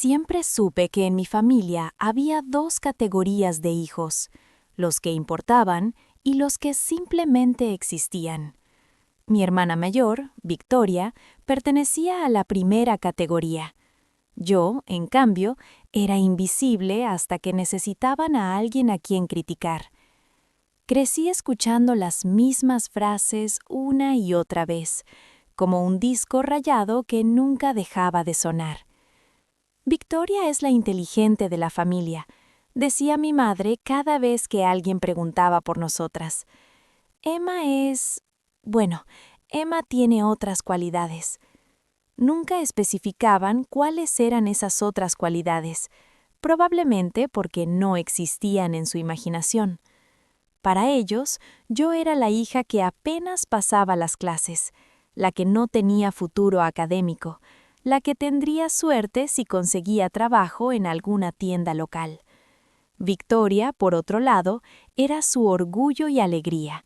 Siempre supe que en mi familia había dos categorías de hijos, los que importaban y los que simplemente existían. Mi hermana mayor, Victoria, pertenecía a la primera categoría. Yo, en cambio, era invisible hasta que necesitaban a alguien a quien criticar. Crecí escuchando las mismas frases una y otra vez, como un disco rayado que nunca dejaba de sonar. Victoria es la inteligente de la familia, decía mi madre cada vez que alguien preguntaba por nosotras. Emma es... bueno, Emma tiene otras cualidades. Nunca especificaban cuáles eran esas otras cualidades, probablemente porque no existían en su imaginación. Para ellos, yo era la hija que apenas pasaba las clases, la que no tenía futuro académico, la que tendría suerte si conseguía trabajo en alguna tienda local. Victoria, por otro lado, era su orgullo y alegría.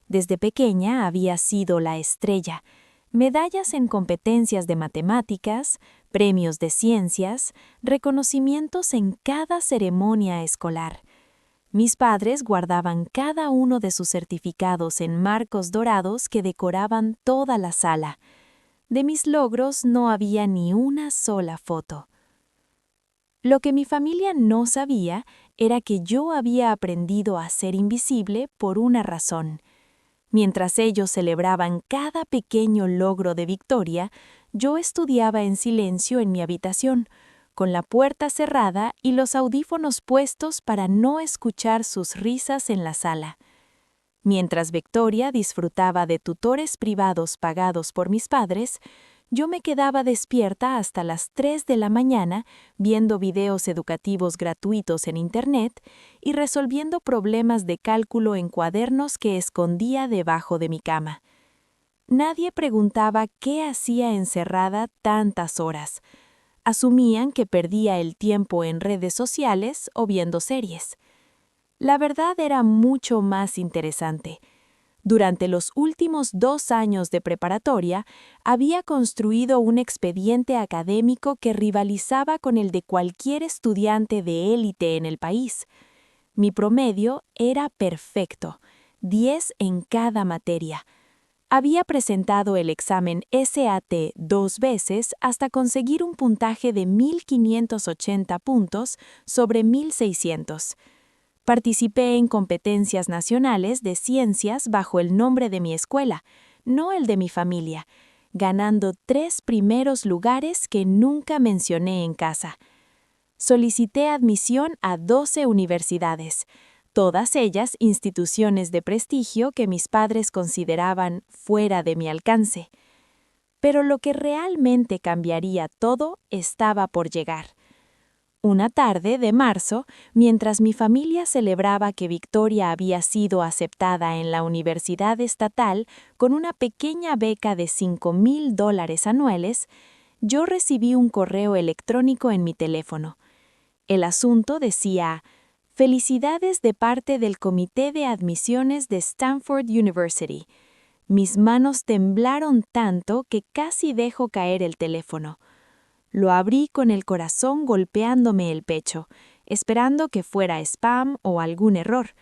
Desde pequeña había sido la estrella, medallas en competencias de matemáticas, premios de ciencias, reconocimientos en cada ceremonia escolar. Mis padres guardaban cada uno de sus certificados en marcos dorados que decoraban toda la sala. De mis logros no había ni una sola foto. Lo que mi familia no sabía era que yo había aprendido a ser invisible por una razón. Mientras ellos celebraban cada pequeño logro de Victoria, yo estudiaba en silencio en mi habitación, con la puerta cerrada y los audífonos puestos para no escuchar sus risas en la sala. Mientras Victoria disfrutaba de tutores privados pagados por mis padres, yo me quedaba despierta hasta las 3 de la mañana viendo videos educativos gratuitos en Internet y resolviendo problemas de cálculo en cuadernos que escondía debajo de mi cama. Nadie preguntaba qué hacía encerrada tantas horas. Asumían que perdía el tiempo en redes sociales o viendo series. La verdad era mucho más interesante. Durante los últimos 2 años de preparatoria, había construido un expediente académico que rivalizaba con el de cualquier estudiante de élite en el país. Mi promedio era perfecto, 10 en cada materia. Había presentado el examen SAT 2 veces hasta conseguir un puntaje de 1.580 puntos sobre 1.600. Participé en competencias nacionales de ciencias bajo el nombre de mi escuela, no el de mi familia, ganando 3 primeros lugares que nunca mencioné en casa. Solicité admisión a 12 universidades, todas ellas instituciones de prestigio que mis padres consideraban fuera de mi alcance. Pero lo que realmente cambiaría todo estaba por llegar. Una tarde de marzo, mientras mi familia celebraba que Victoria había sido aceptada en la universidad estatal con una pequeña beca de $5,000 anuales, yo recibí un correo electrónico en mi teléfono. El asunto decía: «Felicidades de parte del Comité de Admisiones de Stanford University». Mis manos temblaron tanto que casi dejo caer el teléfono. Lo abrí con el corazón golpeándome el pecho, esperando que fuera spam o algún error.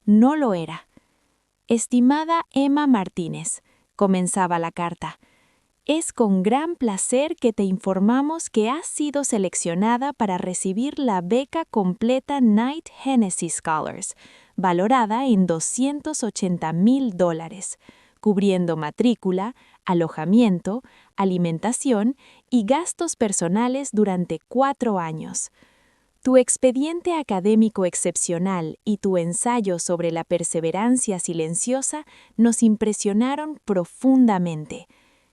No lo era. «Estimada Emma Martínez», comenzaba la carta, «es con gran placer que te informamos que has sido seleccionada para recibir la beca completa Knight Hennessy Scholars, valorada en $280,000, cubriendo matrícula, alojamiento, alimentación y gastos personales durante 4 años. Tu expediente académico excepcional y tu ensayo sobre la perseverancia silenciosa nos impresionaron profundamente.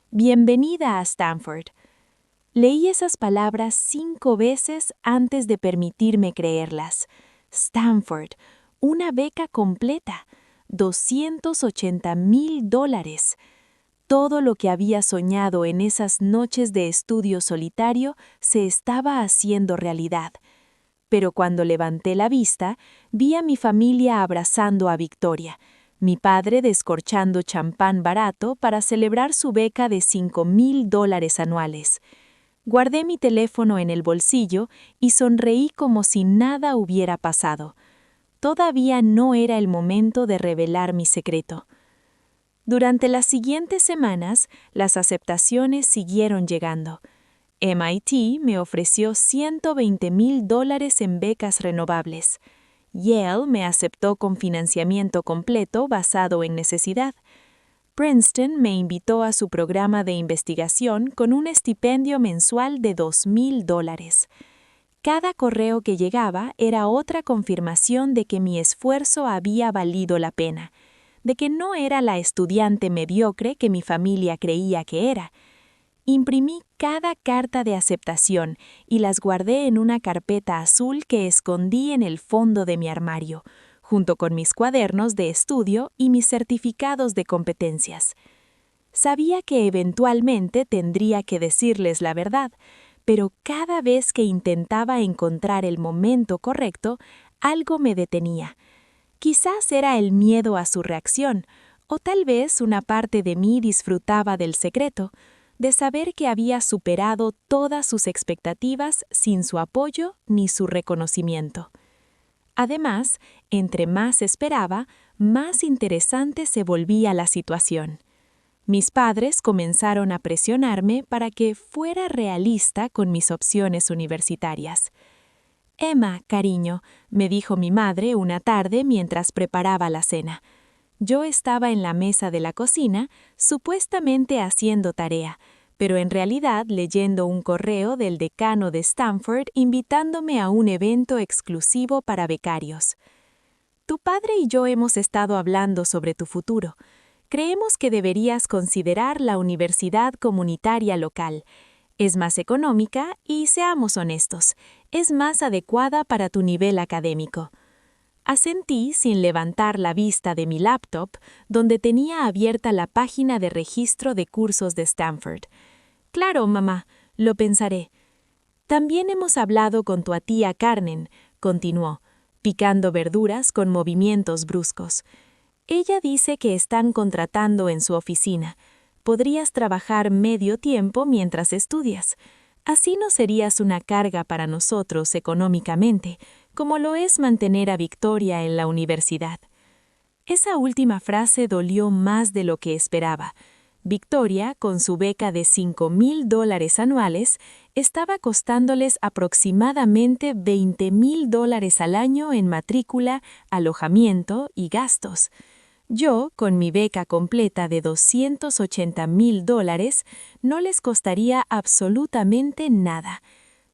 Bienvenida a Stanford». Leí esas palabras 5 veces antes de permitirme creerlas. Stanford, una beca completa, $280,000. Todo lo que había soñado en esas noches de estudio solitario se estaba haciendo realidad. Pero cuando levanté la vista, vi a mi familia abrazando a Victoria, mi padre descorchando champán barato para celebrar su beca de $5,000 anuales. Guardé mi teléfono en el bolsillo y sonreí como si nada hubiera pasado. Todavía no era el momento de revelar mi secreto. Durante las siguientes semanas, las aceptaciones siguieron llegando. MIT me ofreció $120,000 en becas renovables. Yale me aceptó con financiamiento completo basado en necesidad. Princeton me invitó a su programa de investigación con un estipendio mensual de $2,000. Cada correo que llegaba era otra confirmación de que mi esfuerzo había valido la pena, de que no era la estudiante mediocre que mi familia creía que era. Imprimí cada carta de aceptación y las guardé en una carpeta azul que escondí en el fondo de mi armario, junto con mis cuadernos de estudio y mis certificados de competencias. Sabía que eventualmente tendría que decirles la verdad, pero cada vez que intentaba encontrar el momento correcto, algo me detenía. Quizás era el miedo a su reacción, o tal vez una parte de mí disfrutaba del secreto, de saber que había superado todas sus expectativas sin su apoyo ni su reconocimiento. Además, entre más esperaba, más interesante se volvía la situación. Mis padres comenzaron a presionarme para que fuera realista con mis opciones universitarias. «Emma, cariño», me dijo mi madre una tarde mientras preparaba la cena. Yo estaba en la mesa de la cocina, supuestamente haciendo tarea, pero en realidad leyendo un correo del decano de Stanford invitándome a un evento exclusivo para becarios. «Tu padre y yo hemos estado hablando sobre tu futuro. Creemos que deberías considerar la universidad comunitaria local. Es más económica y, seamos honestos, es más adecuada para tu nivel académico». Asentí sin levantar la vista de mi laptop, donde tenía abierta la página de registro de cursos de Stanford. «Claro, mamá, lo pensaré». «También hemos hablado con tu tía Carmen», continuó, picando verduras con movimientos bruscos. «Ella dice que están contratando en su oficina. Podrías trabajar medio tiempo mientras estudias. Así no serías una carga para nosotros económicamente, como lo es mantener a Victoria en la universidad». Esa última frase dolió más de lo que esperaba. Victoria, con su beca de $5,000 anuales, estaba costándoles aproximadamente $20,000 al año en matrícula, alojamiento y gastos. Yo, con mi beca completa de $280,000, no les costaría absolutamente nada.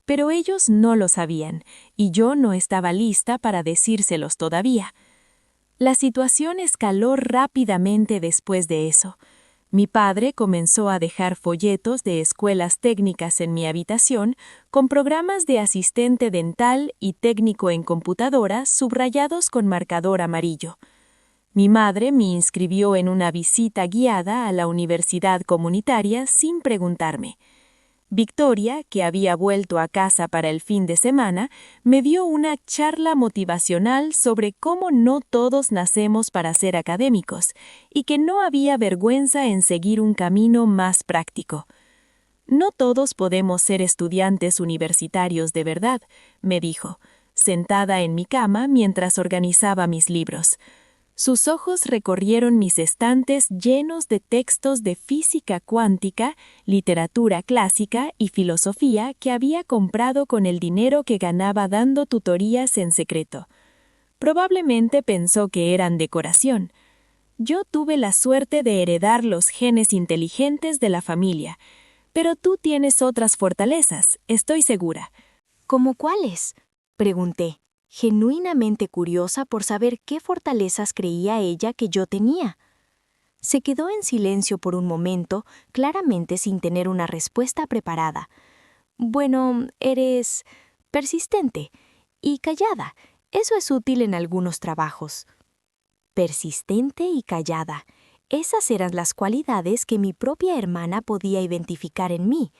Pero ellos no lo sabían, y yo no estaba lista para decírselos todavía. La situación escaló rápidamente después de eso. Mi padre comenzó a dejar folletos de escuelas técnicas en mi habitación con programas de asistente dental y técnico en computadora subrayados con marcador amarillo. Mi madre me inscribió en una visita guiada a la universidad comunitaria sin preguntarme. Victoria, que había vuelto a casa para el fin de semana, me dio una charla motivacional sobre cómo no todos nacemos para ser académicos y que no había vergüenza en seguir un camino más práctico. «No todos podemos ser estudiantes universitarios de verdad», me dijo, sentada en mi cama mientras organizaba mis libros. Sus ojos recorrieron mis estantes llenos de textos de física cuántica, literatura clásica y filosofía que había comprado con el dinero que ganaba dando tutorías en secreto. Probablemente pensó que eran decoración. Yo tuve la suerte de heredar los genes inteligentes de la familia, pero tú tienes otras fortalezas, estoy segura. ¿Cómo cuáles?, pregunté, genuinamente curiosa por saber qué fortalezas creía ella que yo tenía. Se quedó en silencio por un momento, claramente sin tener una respuesta preparada. «Bueno, eres persistente y callada. Eso es útil en algunos trabajos». Persistente y callada. Esas eran las cualidades que mi propia hermana podía identificar en mí.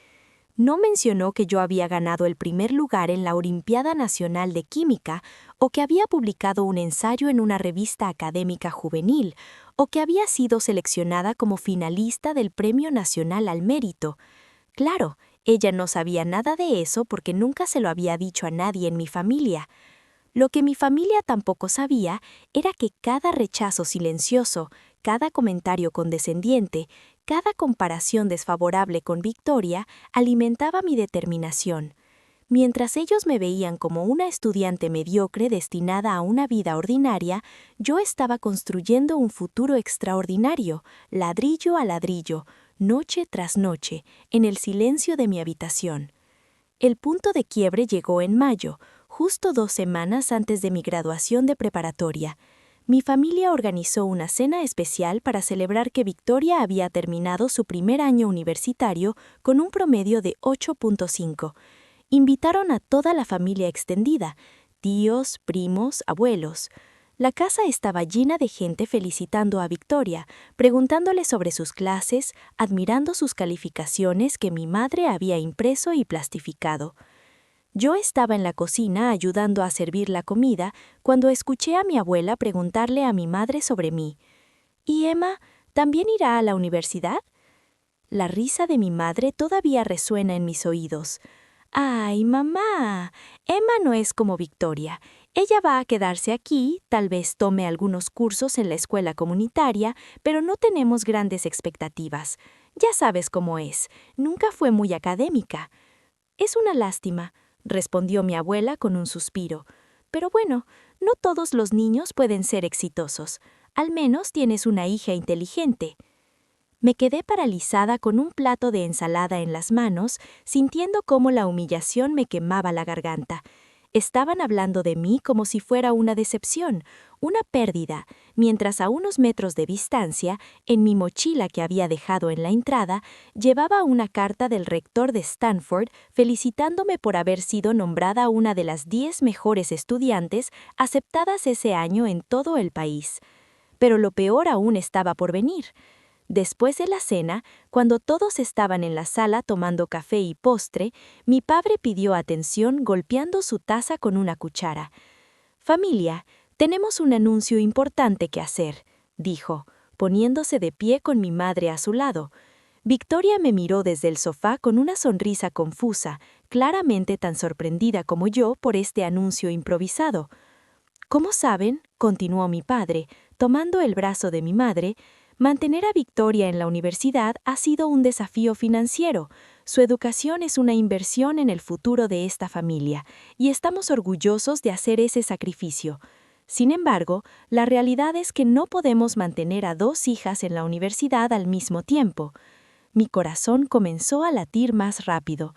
No mencionó que yo había ganado el primer lugar en la Olimpiada Nacional de Química, o que había publicado un ensayo en una revista académica juvenil, o que había sido seleccionada como finalista del Premio Nacional al Mérito. Claro, Ella no sabía nada de eso porque nunca se lo había dicho a nadie en mi familia. Lo que mi familia tampoco sabía era que cada rechazo silencioso, cada comentario condescendiente, cada comparación desfavorable con Victoria alimentaba mi determinación. Mientras ellos me veían como una estudiante mediocre destinada a una vida ordinaria, yo estaba construyendo un futuro extraordinario, ladrillo a ladrillo, noche tras noche, en el silencio de mi habitación. El punto de quiebre llegó en mayo, justo 2 semanas antes de mi graduación de preparatoria. Mi familia organizó una cena especial para celebrar que Victoria había terminado su primer año universitario con un promedio de 8.5. Invitaron a toda la familia extendida, tíos, primos, abuelos. La casa estaba llena de gente felicitando a Victoria, preguntándole sobre sus clases, admirando sus calificaciones que mi madre había impreso y plastificado. Yo estaba en la cocina ayudando a servir la comida cuando escuché a mi abuela preguntarle a mi madre sobre mí. ¿Y Emma también irá a la universidad? La risa de mi madre todavía resuena en mis oídos. ¡Ay, mamá! Emma no es como Victoria. Ella va a quedarse aquí, tal vez tome algunos cursos en la escuela comunitaria, pero no tenemos grandes expectativas. Ya sabes cómo es. Nunca fue muy académica. Es una lástima, respondió mi abuela con un suspiro. Pero bueno, no todos los niños pueden ser exitosos. Al menos tienes una hija inteligente. Me quedé paralizada con un plato de ensalada en las manos, sintiendo cómo la humillación me quemaba la garganta. Estaban hablando de mí como si fuera una decepción, una pérdida, mientras a unos metros de distancia, en mi mochila que había dejado en la entrada, llevaba una carta del rector de Stanford felicitándome por haber sido nombrada una de las 10 mejores estudiantes aceptadas ese año en todo el país. Pero lo peor aún estaba por venir. Después de la cena, cuando todos estaban en la sala tomando café y postre, mi padre pidió atención golpeando su taza con una cuchara. «Familia, tenemos un anuncio importante que hacer», dijo, poniéndose de pie con mi madre a su lado. Victoria me miró desde el sofá con una sonrisa confusa, claramente tan sorprendida como yo por este anuncio improvisado. «¿Cómo saben?», continuó mi padre, tomando el brazo de mi madre, mantener a Victoria en la universidad ha sido un desafío financiero. Su educación es una inversión en el futuro de esta familia, y estamos orgullosos de hacer ese sacrificio. Sin embargo, la realidad es que no podemos mantener a 2 hijas en la universidad al mismo tiempo. Mi corazón comenzó a latir más rápido.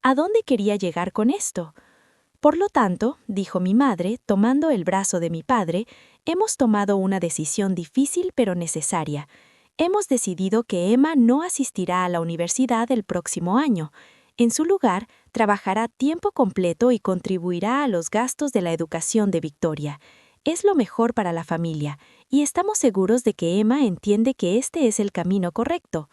¿A dónde quería llegar con esto? Por lo tanto, dijo mi madre, tomando el brazo de mi padre, hemos tomado una decisión difícil pero necesaria. Hemos decidido que Emma no asistirá a la universidad el próximo año. En su lugar, trabajará tiempo completo y contribuirá a los gastos de la educación de Victoria. Es lo mejor para la familia, y estamos seguros de que Emma entiende que este es el camino correcto.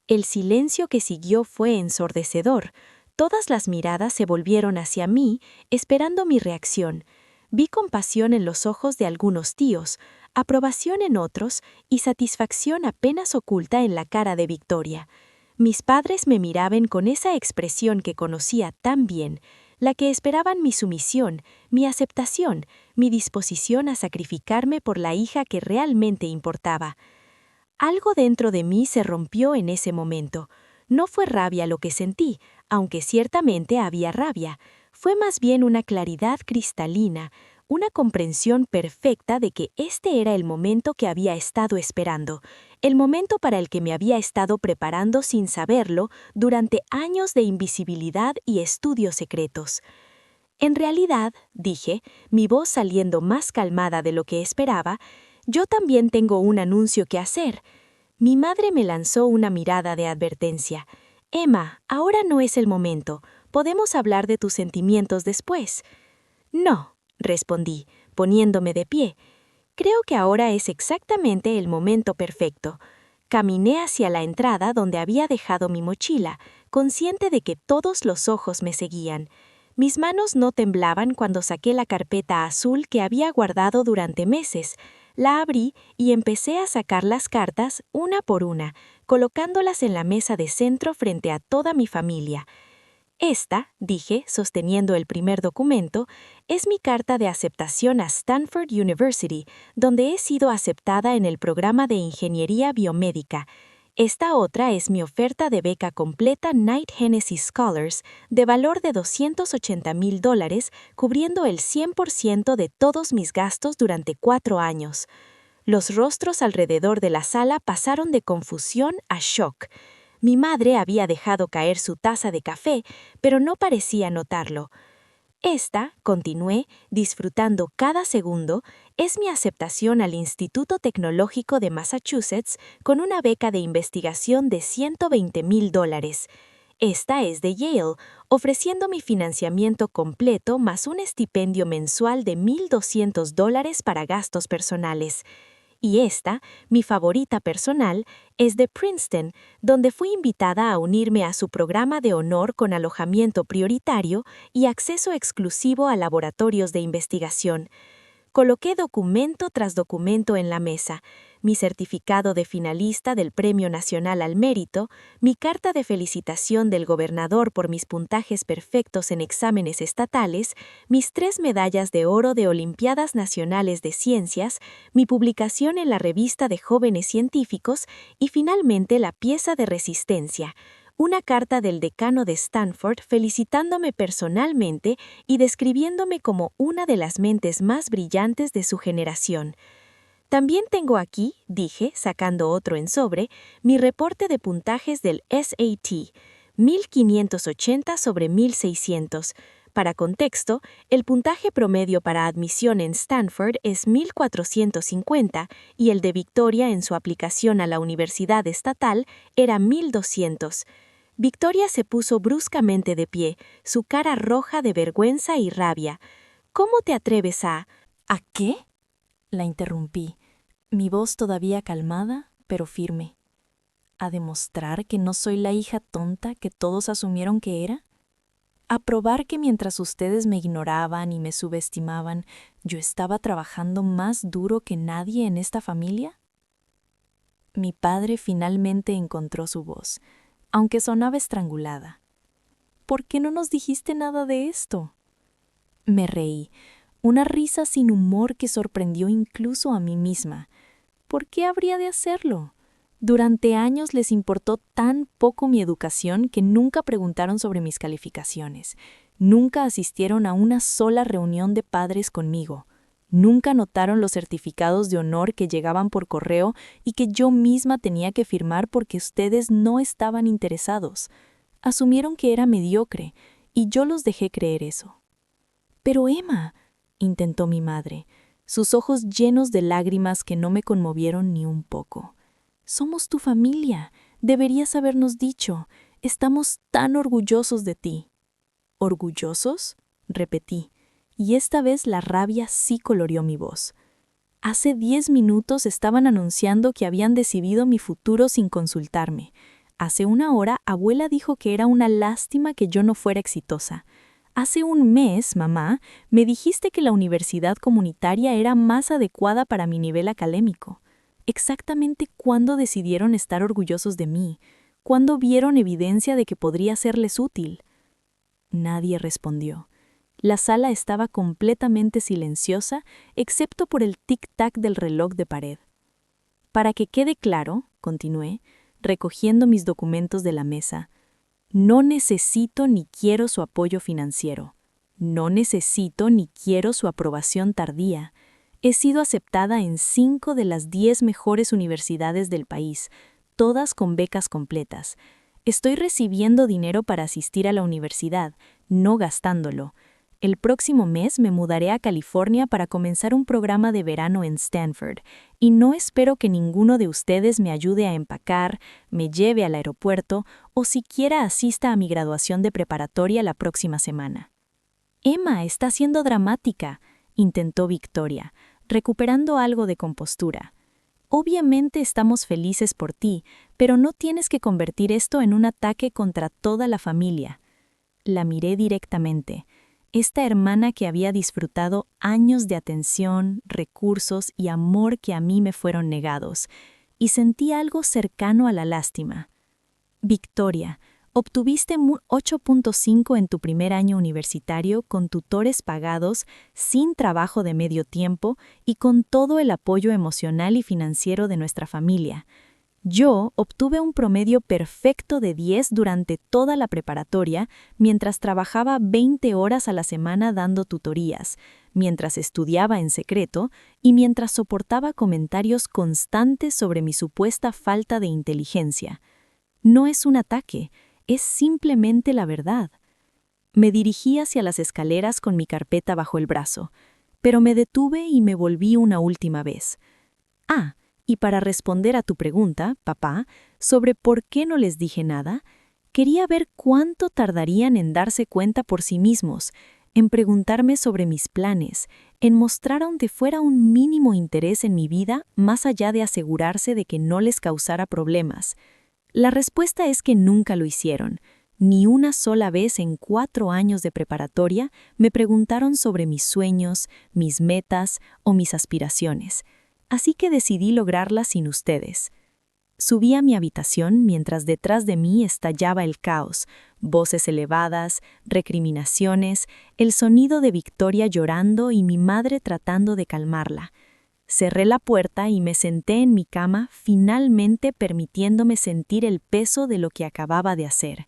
El silencio que siguió fue ensordecedor. Todas las miradas se volvieron hacia mí, esperando mi reacción. Vi compasión en los ojos de algunos tíos, aprobación en otros y satisfacción apenas oculta en la cara de Victoria. Mis padres me miraban con esa expresión que conocía tan bien, la que esperaban mi sumisión, mi aceptación, mi disposición a sacrificarme por la hija que realmente importaba. Algo dentro de mí se rompió en ese momento. No fue rabia lo que sentí, aunque ciertamente había rabia. Fue más bien una claridad cristalina, una comprensión perfecta de que este era el momento que había estado esperando, el momento para el que me había estado preparando sin saberlo durante años de invisibilidad y estudios secretos. En realidad, dije, mi voz saliendo más calmada de lo que esperaba, yo también tengo un anuncio que hacer. Mi madre me lanzó una mirada de advertencia. «Emma, ahora no es el momento. Podemos hablar de tus sentimientos después». «No», respondí, poniéndome de pie. «Creo que ahora es exactamente el momento perfecto». Caminé hacia la entrada donde había dejado mi mochila, consciente de que todos los ojos me seguían. Mis manos no temblaban cuando saqué la carpeta azul que había guardado durante meses. La abrí y empecé a sacar las cartas una por una, colocándolas en la mesa de centro frente a toda mi familia. Esta, dije, sosteniendo el primer documento, es mi carta de aceptación a Stanford University, donde he sido aceptada en el programa de Ingeniería Biomédica. Esta otra es mi oferta de beca completa Knight Hennessy Scholars, de valor de $280,000, cubriendo el 100% de todos mis gastos durante 4 años. Los rostros alrededor de la sala pasaron de confusión a shock. Mi madre había dejado caer su taza de café, pero no parecía notarlo. Esta, continué, disfrutando cada segundo, es mi aceptación al Instituto Tecnológico de Massachusetts con una beca de investigación de $120,000. Esta es de Yale, ofreciendo mi financiamiento completo más un estipendio mensual de $1,200 para gastos personales. Y esta, mi favorita personal, es de Princeton, donde fui invitada a unirme a su programa de honor con alojamiento prioritario y acceso exclusivo a laboratorios de investigación. Coloqué documento tras documento en la mesa, mi certificado de finalista del Premio Nacional al Mérito, mi carta de felicitación del gobernador por mis puntajes perfectos en exámenes estatales, mis 3 medallas de oro de Olimpiadas Nacionales de Ciencias, mi publicación en la revista de jóvenes científicos y finalmente la pieza de resistencia, una carta del decano de Stanford felicitándome personalmente y describiéndome como una de las mentes más brillantes de su generación. También tengo aquí, dije, sacando otro en sobre, mi reporte de puntajes del SAT, 1580 sobre 1600. Para contexto, el puntaje promedio para admisión en Stanford es 1450 y el de Victoria en su aplicación a la universidad estatal era 1200. Victoria se puso bruscamente de pie, su cara roja de vergüenza y rabia. ¿Cómo te atreves a...? ¿A qué? La interrumpí, mi voz todavía calmada, pero firme. ¿A demostrar que no soy la hija tonta que todos asumieron que era? ¿A probar que mientras ustedes me ignoraban y me subestimaban, yo estaba trabajando más duro que nadie en esta familia? Mi padre finalmente encontró su voz, aunque sonaba estrangulada. ¿Por qué no nos dijiste nada de esto? Me reí, una risa sin humor que sorprendió incluso a mí misma. ¿Por qué habría de hacerlo? Durante años les importó tan poco mi educación que nunca preguntaron sobre mis calificaciones, nunca asistieron a una sola reunión de padres conmigo, nunca notaron los certificados de honor que llegaban por correo y que yo misma tenía que firmar porque ustedes no estaban interesados. Asumieron que era mediocre y yo los dejé creer eso. Pero Emma, intentó mi madre, sus ojos llenos de lágrimas que no me conmovieron ni un poco. Somos tu familia, deberías habernos dicho, estamos tan orgullosos de ti. ¿Orgullosos?, repetí, y esta vez la rabia sí coloreó mi voz. Hace 10 minutos estaban anunciando que habían decidido mi futuro sin consultarme. Hace 1 hora, abuela dijo que era una lástima que yo no fuera exitosa. Hace 1 mes, mamá, me dijiste que la universidad comunitaria era más adecuada para mi nivel académico. ¿Exactamente cuándo decidieron estar orgullosos de mí? ¿Cuándo vieron evidencia de que podría serles útil? Nadie respondió. La sala estaba completamente silenciosa, excepto por el tic-tac del reloj de pared. Para que quede claro, continué, recogiendo mis documentos de la mesa, no necesito ni quiero su apoyo financiero. No necesito ni quiero su aprobación tardía. He sido aceptada en 5 de las 10 mejores universidades del país, todas con becas completas. Estoy recibiendo dinero para asistir a la universidad, no gastándolo. El próximo mes me mudaré a California para comenzar un programa de verano en Stanford, y no espero que ninguno de ustedes me ayude a empacar, me lleve al aeropuerto o siquiera asista a mi graduación de preparatoria la próxima semana. Emma está siendo dramática, intentó Victoria, recuperando algo de compostura. Obviamente estamos felices por ti, pero no tienes que convertir esto en un ataque contra toda la familia. La miré directamente. esta hermana que había disfrutado años de atención, recursos y amor que a mí me fueron negados, y sentí algo cercano a la lástima. Victoria, obtuviste 8.5 en tu primer año universitario con tutores pagados, sin trabajo de medio tiempo y con todo el apoyo emocional y financiero de nuestra familia. Yo obtuve un promedio perfecto de 10 durante toda la preparatoria, mientras trabajaba 20 horas a la semana dando tutorías, mientras estudiaba en secreto y mientras soportaba comentarios constantes sobre mi supuesta falta de inteligencia. No es un ataque, es simplemente la verdad. Me dirigí hacia las escaleras con mi carpeta bajo el brazo, pero me detuve y me volví una última vez. Y para responder a tu pregunta, papá, sobre por qué no les dije nada, quería ver cuánto tardarían en darse cuenta por sí mismos, en preguntarme sobre mis planes, en mostrar aunque fuera un mínimo interés en mi vida, más allá de asegurarse de que no les causara problemas. La respuesta es que nunca lo hicieron. Ni una sola vez en 4 años de preparatoria me preguntaron sobre mis sueños, mis metas o mis aspiraciones. Así que decidí lograrlas sin ustedes. Subí a mi habitación mientras detrás de mí estallaba el caos, voces elevadas, recriminaciones, el sonido de Victoria llorando y mi madre tratando de calmarla. Cerré la puerta y me senté en mi cama, finalmente permitiéndome sentir el peso de lo que acababa de hacer.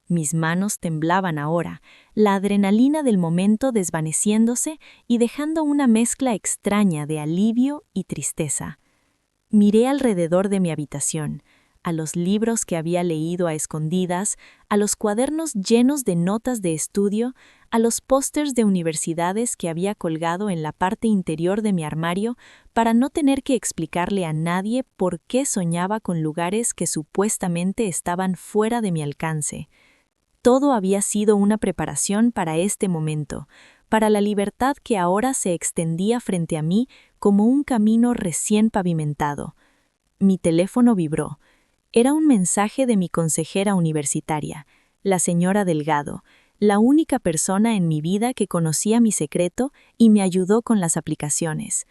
Mis manos temblaban ahora, la adrenalina del momento desvaneciéndose y dejando una mezcla extraña de alivio y tristeza. Miré alrededor de mi habitación, a los libros que había leído a escondidas, a los cuadernos llenos de notas de estudio, a los pósters de universidades que había colgado en la parte interior de mi armario para no tener que explicarle a nadie por qué soñaba con lugares que supuestamente estaban fuera de mi alcance. Todo había sido una preparación para este momento, para la libertad que ahora se extendía frente a mí como un camino recién pavimentado. Mi teléfono vibró. Era un mensaje de mi consejera universitaria, la señora Delgado, la única persona en mi vida que conocía mi secreto y me ayudó con las aplicaciones.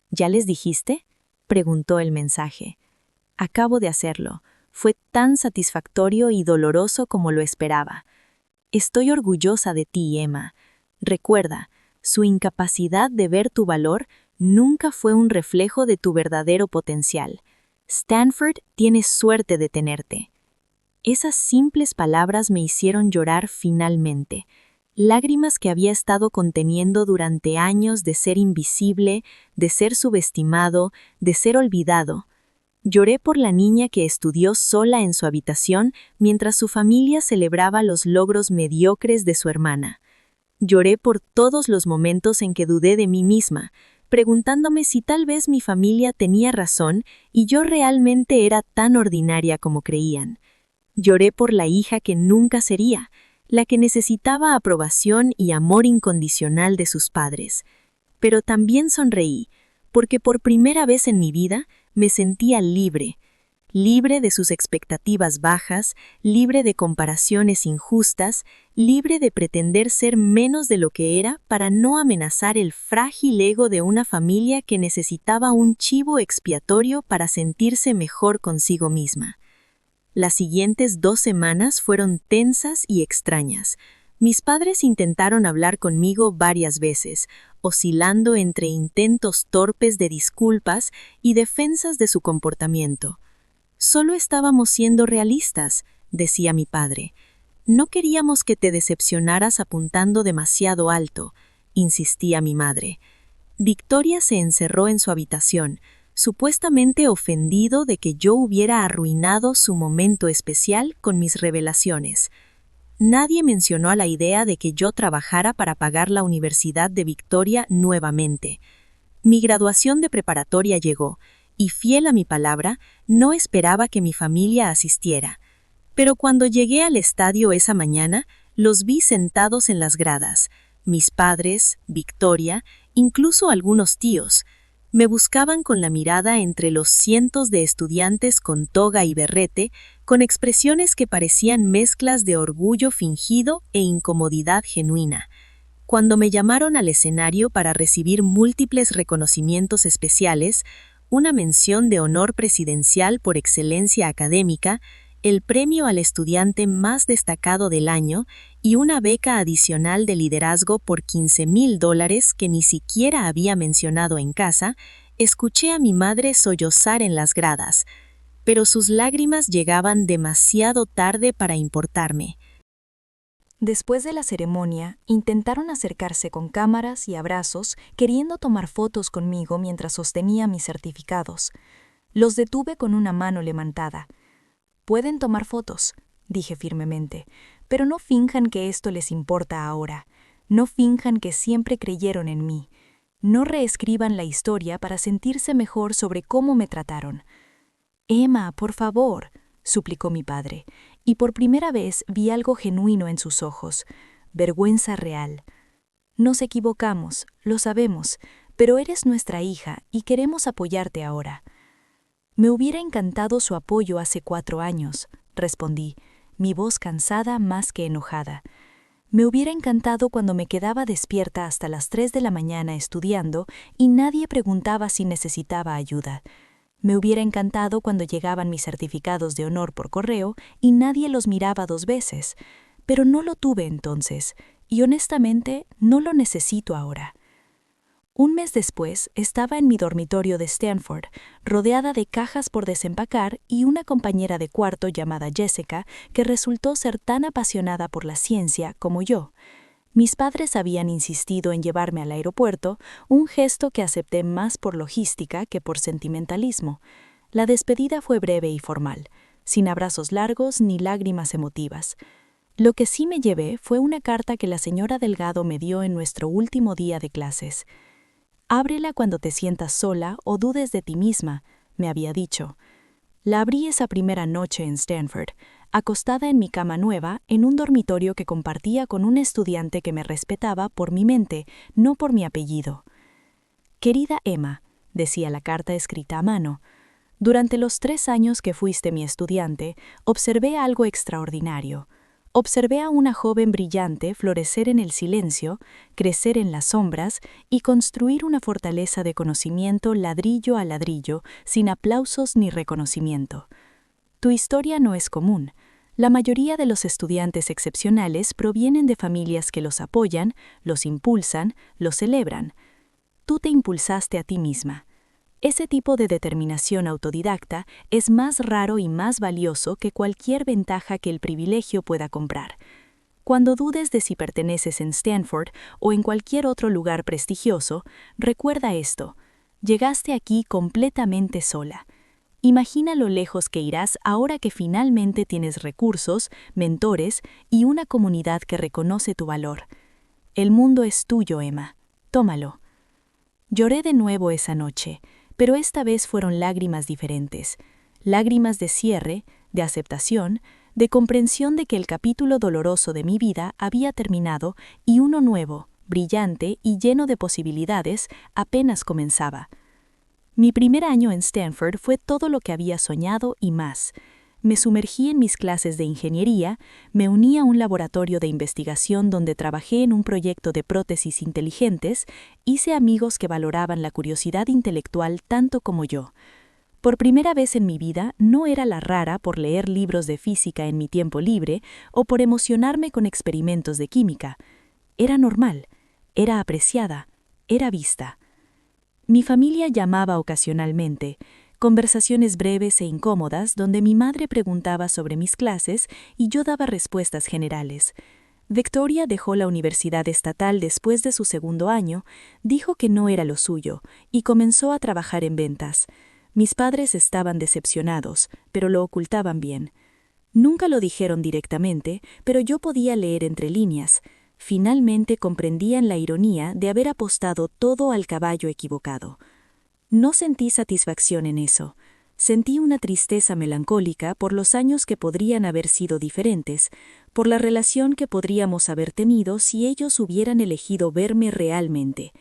¿Ya les dijiste?, preguntó el mensaje. Acabo de hacerlo. Fue tan satisfactorio y doloroso como lo esperaba. Estoy orgullosa de ti, Emma. Recuerda, su incapacidad de ver tu valor nunca fue un reflejo de tu verdadero potencial. Stanford tiene suerte de tenerte. Esas simples palabras me hicieron llorar finalmente. Lágrimas que había estado conteniendo durante años de ser invisible, de ser subestimado, de ser olvidado. Lloré por la niña que estudió sola en su habitación mientras su familia celebraba los logros mediocres de su hermana. Lloré por todos los momentos en que dudé de mí misma, preguntándome si tal vez mi familia tenía razón y yo realmente era tan ordinaria como creían. Lloré por la hija que nunca sería, la que necesitaba aprobación y amor incondicional de sus padres. Pero también sonreí, porque por primera vez en mi vida me sentía libre, libre de sus expectativas bajas, libre de comparaciones injustas, libre de pretender ser menos de lo que era para no amenazar el frágil ego de una familia que necesitaba un chivo expiatorio para sentirse mejor consigo misma. Las siguientes 2 semanas fueron tensas y extrañas. Mis padres intentaron hablar conmigo varias veces, oscilando entre intentos torpes de disculpas y defensas de su comportamiento. Solo estábamos siendo realistas, decía mi padre. No queríamos que te decepcionaras apuntando demasiado alto, insistía mi madre. Victoria se encerró en su habitación, supuestamente ofendido de que yo hubiera arruinado su momento especial con mis revelaciones. Nadie mencionó la idea de que yo trabajara para pagar la Universidad de Victoria nuevamente. Mi graduación de preparatoria llegó, y fiel a mi palabra, no esperaba que mi familia asistiera. Pero cuando llegué al estadio esa mañana, los vi sentados en las gradas. Mis padres, Victoria, incluso algunos tíos. Me buscaban con la mirada entre los cientos de estudiantes con toga y berrete, con expresiones que parecían mezclas de orgullo fingido e incomodidad genuina. Cuando me llamaron al escenario para recibir múltiples reconocimientos especiales, una mención de honor presidencial por excelencia académica, el premio al estudiante más destacado del año y una beca adicional de liderazgo por $15,000 que ni siquiera había mencionado en casa, escuché a mi madre sollozar en las gradas, pero sus lágrimas llegaban demasiado tarde para importarme. Después de la ceremonia, intentaron acercarse con cámaras y abrazos, queriendo tomar fotos conmigo mientras sostenía mis certificados. Los detuve con una mano levantada. «Pueden tomar fotos», dije firmemente, «pero no finjan que esto les importa ahora. No finjan que siempre creyeron en mí. No reescriban la historia para sentirse mejor sobre cómo me trataron». «Emma, por favor», suplicó mi padre, y por primera vez vi algo genuino en sus ojos, vergüenza real. «Nos equivocamos, lo sabemos, pero eres nuestra hija y queremos apoyarte ahora». «Me hubiera encantado su apoyo hace 4 años», respondí, mi voz cansada más que enojada. «Me hubiera encantado cuando me quedaba despierta hasta las 3 de la mañana estudiando y nadie preguntaba si necesitaba ayuda. Me hubiera encantado cuando llegaban mis certificados de honor por correo y nadie los miraba 2 veces, pero no lo tuve entonces, y honestamente no lo necesito ahora». Un mes después, estaba en mi dormitorio de Stanford, rodeada de cajas por desempacar y una compañera de cuarto llamada Jessica, que resultó ser tan apasionada por la ciencia como yo. Mis padres habían insistido en llevarme al aeropuerto, un gesto que acepté más por logística que por sentimentalismo. La despedida fue breve y formal, sin abrazos largos ni lágrimas emotivas. Lo que sí me llevé fue una carta que la señora Delgado me dio en nuestro último día de clases. «Ábrela cuando te sientas sola o dudes de ti misma», me había dicho. La abrí esa primera noche en Stanford, acostada en mi cama nueva, en un dormitorio que compartía con un estudiante que me respetaba por mi mente, no por mi apellido. «Querida Emma», decía la carta escrita a mano, «durante los 3 años que fuiste mi estudiante, observé algo extraordinario. Observé a una joven brillante florecer en el silencio, crecer en las sombras y construir una fortaleza de conocimiento ladrillo a ladrillo, sin aplausos ni reconocimiento. Tu historia no es común. La mayoría de los estudiantes excepcionales provienen de familias que los apoyan, los impulsan, los celebran. Tú te impulsaste a ti misma. Ese tipo de determinación autodidacta es más raro y más valioso que cualquier ventaja que el privilegio pueda comprar. Cuando dudes de si perteneces en Stanford o en cualquier otro lugar prestigioso, recuerda esto: llegaste aquí completamente sola. Imagina lo lejos que irás ahora que finalmente tienes recursos, mentores y una comunidad que reconoce tu valor. El mundo es tuyo, Emma. Tómalo». Lloré de nuevo esa noche, pero esta vez fueron lágrimas diferentes, lágrimas de cierre, de aceptación, de comprensión de que el capítulo doloroso de mi vida había terminado y uno nuevo, brillante y lleno de posibilidades apenas comenzaba. Mi primer año en Stanford fue todo lo que había soñado y más. Me sumergí en mis clases de ingeniería, me uní a un laboratorio de investigación donde trabajé en un proyecto de prótesis inteligentes, hice amigos que valoraban la curiosidad intelectual tanto como yo. Por primera vez en mi vida no era la rara por leer libros de física en mi tiempo libre o por emocionarme con experimentos de química. Era normal, era apreciada, era vista. Mi familia llamaba ocasionalmente, conversaciones breves e incómodas donde mi madre preguntaba sobre mis clases y yo daba respuestas generales. Victoria dejó la universidad estatal después de su 2.º año, dijo que no era lo suyo y comenzó a trabajar en ventas. Mis padres estaban decepcionados, pero lo ocultaban bien. Nunca lo dijeron directamente, pero yo podía leer entre líneas. Finalmente comprendían la ironía de haber apostado todo al caballo equivocado. No sentí satisfacción en eso. Sentí una tristeza melancólica por los años que podrían haber sido diferentes, por la relación que podríamos haber tenido si ellos hubieran elegido verme realmente.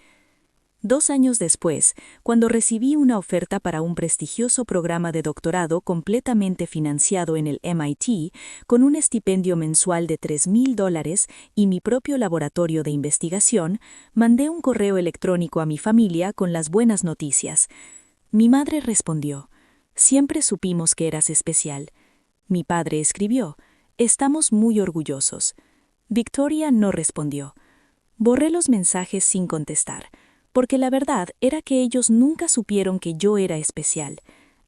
2 años después, cuando recibí una oferta para un prestigioso programa de doctorado completamente financiado en el MIT, con un estipendio mensual de $3,000 y mi propio laboratorio de investigación, mandé un correo electrónico a mi familia con las buenas noticias. Mi madre respondió: «Siempre supimos que eras especial». Mi padre escribió: «Estamos muy orgullosos». Victoria no respondió. Borré los mensajes sin contestar, porque la verdad era que ellos nunca supieron que yo era especial.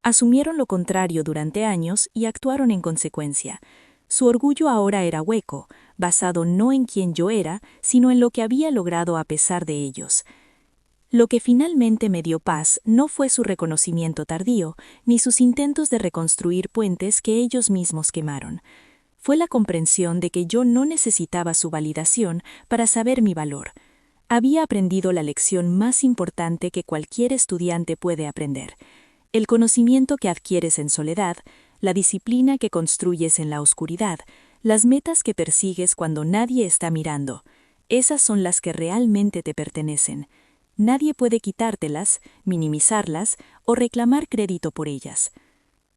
Asumieron lo contrario durante años y actuaron en consecuencia. Su orgullo ahora era hueco, basado no en quién yo era, sino en lo que había logrado a pesar de ellos. Lo que finalmente me dio paz no fue su reconocimiento tardío, ni sus intentos de reconstruir puentes que ellos mismos quemaron. Fue la comprensión de que yo no necesitaba su validación para saber mi valor. Había aprendido la lección más importante que cualquier estudiante puede aprender: el conocimiento que adquieres en soledad, la disciplina que construyes en la oscuridad, las metas que persigues cuando nadie está mirando. Esas son las que realmente te pertenecen. Nadie puede quitártelas, minimizarlas o reclamar crédito por ellas.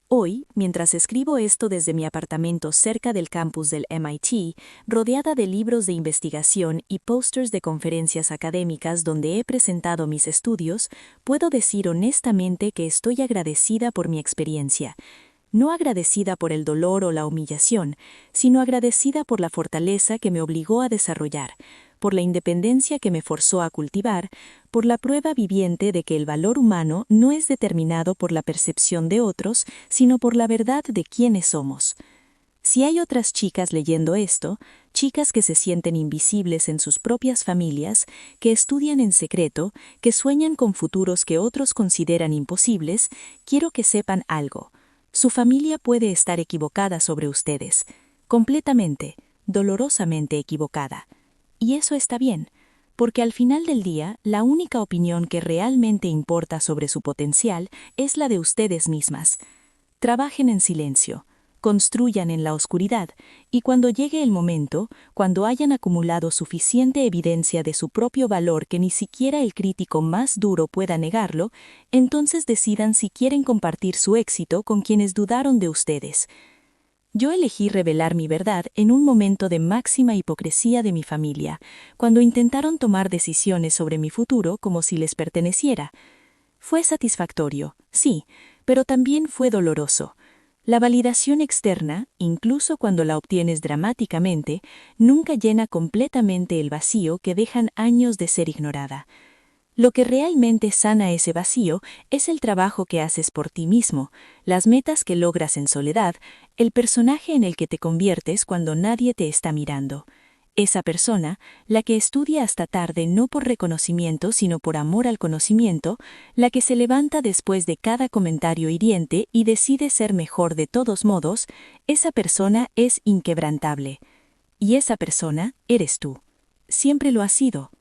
Hoy, mientras escribo esto desde mi apartamento cerca del campus del MIT, rodeada de libros de investigación y pósters de conferencias académicas donde he presentado mis estudios, puedo decir honestamente que estoy agradecida por mi experiencia. No agradecida por el dolor o la humillación, sino agradecida por la fortaleza que me obligó a desarrollar, por la independencia que me forzó a cultivar, por la prueba viviente de que el valor humano no es determinado por la percepción de otros, sino por la verdad de quiénes somos. Si hay otras chicas leyendo esto, chicas que se sienten invisibles en sus propias familias, que estudian en secreto, que sueñan con futuros que otros consideran imposibles, quiero que sepan algo. Su familia puede estar equivocada sobre ustedes, completamente, dolorosamente equivocada. Y eso está bien, porque al final del día, la única opinión que realmente importa sobre su potencial es la de ustedes mismas. Trabajen en silencio, construyan en la oscuridad, y cuando llegue el momento, cuando hayan acumulado suficiente evidencia de su propio valor que ni siquiera el crítico más duro pueda negarlo, entonces decidan si quieren compartir su éxito con quienes dudaron de ustedes. Yo elegí revelar mi verdad en un momento de máxima hipocresía de mi familia, cuando intentaron tomar decisiones sobre mi futuro como si les perteneciera. Fue satisfactorio, sí, pero también fue doloroso. La validación externa, incluso cuando la obtienes dramáticamente, nunca llena completamente el vacío que dejan años de ser ignorada. Lo que realmente sana ese vacío es el trabajo que haces por ti mismo, las metas que logras en soledad, el personaje en el que te conviertes cuando nadie te está mirando. Esa persona, la que estudia hasta tarde no por reconocimiento sino por amor al conocimiento, la que se levanta después de cada comentario hiriente y decide ser mejor de todos modos, esa persona es inquebrantable. Y esa persona eres tú. Siempre lo has sido.